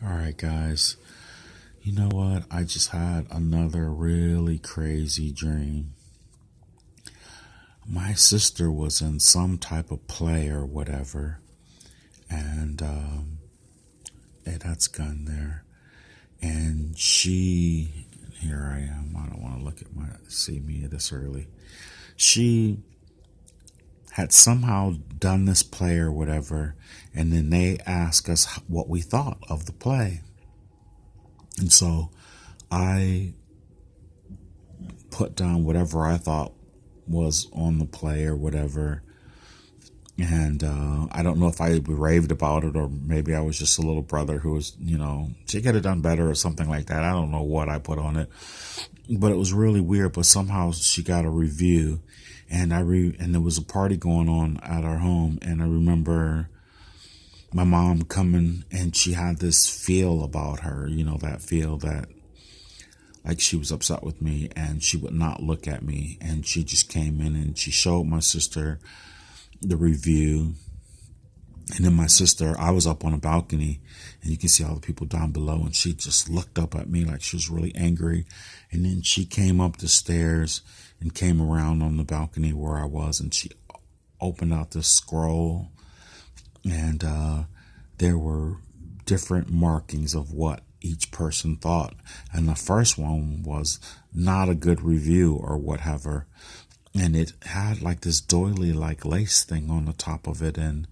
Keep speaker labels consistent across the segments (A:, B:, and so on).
A: All right, guys. You know what? I just had another really crazy dream. My sister was in some type of play or whatever, and hey, that's gun there. And here I am. I don't want to look at see me this early. She had somehow done this play or whatever, and then they asked us what we thought of the play. And so I put down whatever I thought was on the play or whatever. And I don't know if I raved about it or maybe I was just a little brother who was, she could have done better or something like that. I don't know what I put on it, but it was really weird. But somehow she got a review, and and there was a party going on at our home, and I remember my mom coming, and she had this feel about her, that feel that like she was upset with me, and she would not look at me, and she just came in and she showed my sister the review. And then my sister, I was up on a balcony, and you can see all the people down below, and she just looked up at me like she was really angry. And then she came up the stairs and came around on the balcony where I was, and she opened out this scroll, and there were different markings of what each person thought. And the first one was not a good review or whatever. And it had like this doily like lace thing on the top of it, and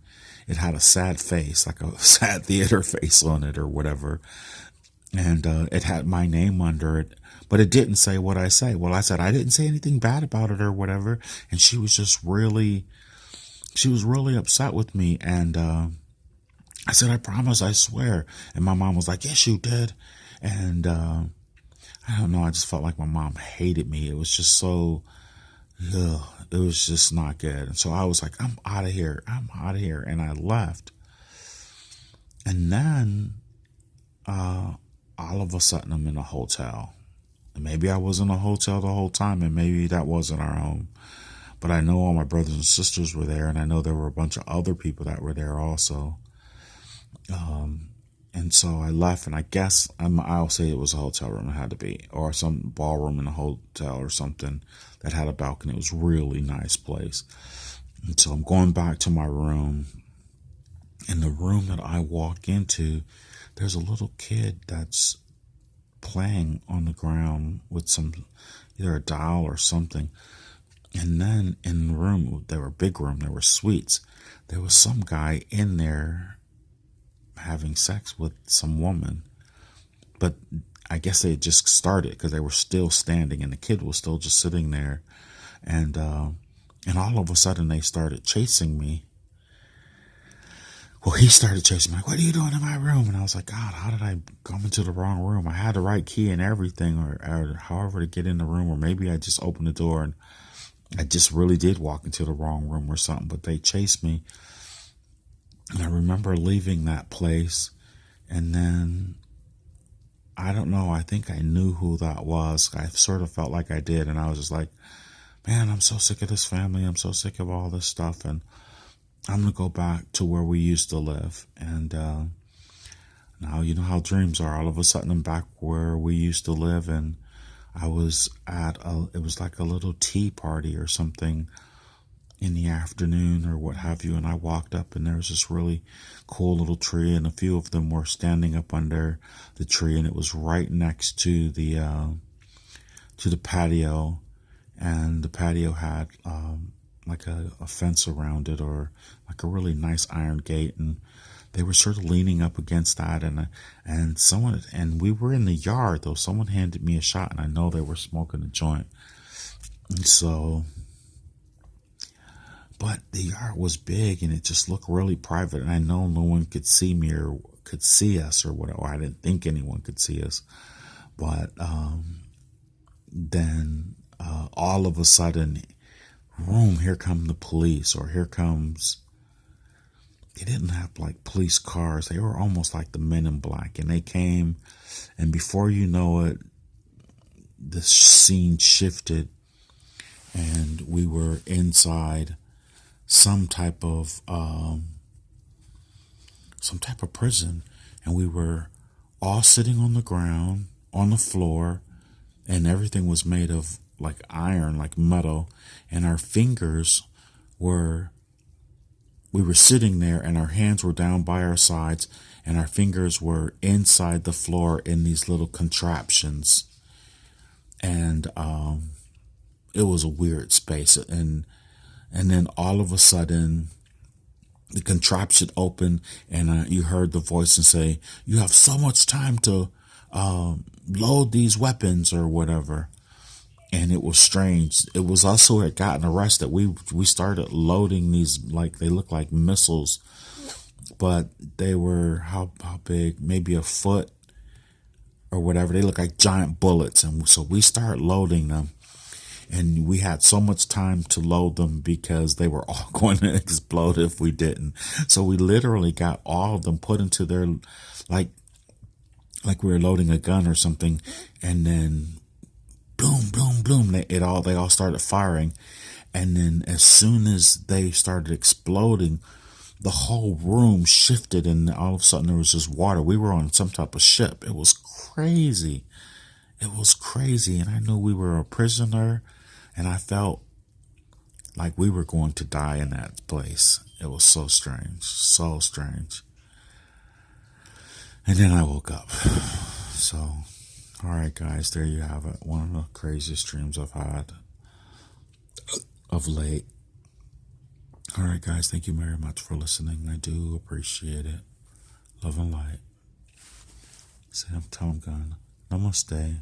A: it had a sad face, like a sad theater face on it or whatever. And it had my name under it, but it didn't say what I say. Well, I said I didn't say anything bad about it or whatever, and she was really upset with me. And I said, I promise, I swear. And my mom was like, yes, you did. And I don't know, I just felt like my mom hated me. It was just so, ugh, it was just not good. And so I was like, I'm out of here. I'm out of here. And I left. And then all of a sudden I'm in a hotel. And maybe I was in a hotel the whole time, and maybe that wasn't our home. But I know all my brothers and sisters were there, and I know there were a bunch of other people that were there also. And so I left, and I guess I'll say it was a hotel room. It had to be, or some ballroom in a hotel or something that had a balcony. It was a really nice place. And so I'm going back to my room. In the room that I walk into, there's a little kid that's playing on the ground with either a doll or something. And then in the room, there were suites. There was some guy in there having sex with some woman, but I guess they had just started because they were still standing, and the kid was still just sitting there. And all of a sudden they started chasing me. Well, he started chasing me, like, what are you doing in my room? And I was like, God, how did I come into the wrong room? I had the right key and everything, or however to get in the room, or maybe I just opened the door and I just really did walk into the wrong room or something. But they chased me. And I remember leaving that place, and then, I don't know, I think I knew who that was. I sort of felt like I did, and I was just like, man, I'm so sick of this family. I'm so sick of all this stuff, and I'm going to go back to where we used to live. And now, you know how dreams are. All of a sudden, I'm back where we used to live, and I was it was like a little tea party or something in the afternoon or what have you, and I walked up, and there was this really cool little tree, and a few of them were standing up under the tree, and it was right next to the patio, and the patio had like a fence around it, or like a really nice iron gate, and they were sort of leaning up against that, and we were in the yard though. Someone handed me a shot, and I know they were smoking a joint, and so. But the yard was big, and it just looked really private. And I know no one could see me or could see us or whatever. I didn't think anyone could see us. But then all of a sudden, here come the police, or here comes. They didn't have like police cars. They were almost like the Men in Black. And they came, and before you know it, the scene shifted, and we were inside some type of prison, and we were all sitting on the ground, on the floor, and everything was made of like iron, like metal, and our fingers were, we were sitting there and our hands were down by our sides and our fingers were inside the floor in these little contraptions. And it was a weird space. And then all of a sudden, the contraption opened, and you heard the voice and say, "You have so much time to load these weapons or whatever." And it was strange. It was us who had gotten arrested. We started loading these, like, they look like missiles, but they were how big? Maybe a foot or whatever. They look like giant bullets, and so we started loading them. And we had so much time to load them because they were all going to explode if we didn't. So we literally got all of them put into their, like we were loading a gun or something, and then boom, boom, boom, they all started firing. And then as soon as they started exploding, the whole room shifted, and all of a sudden there was just water. We were on some type of ship. It was crazy. It was crazy. And I knew we were a prisoner, and I felt like we were going to die in that place. It was so strange, so strange. And then I woke up. So, all right, guys, there you have it. One of the craziest dreams I've had of late. All right, guys, thank you very much for listening. I do appreciate it. Love and light. Sam Tongun. Namaste.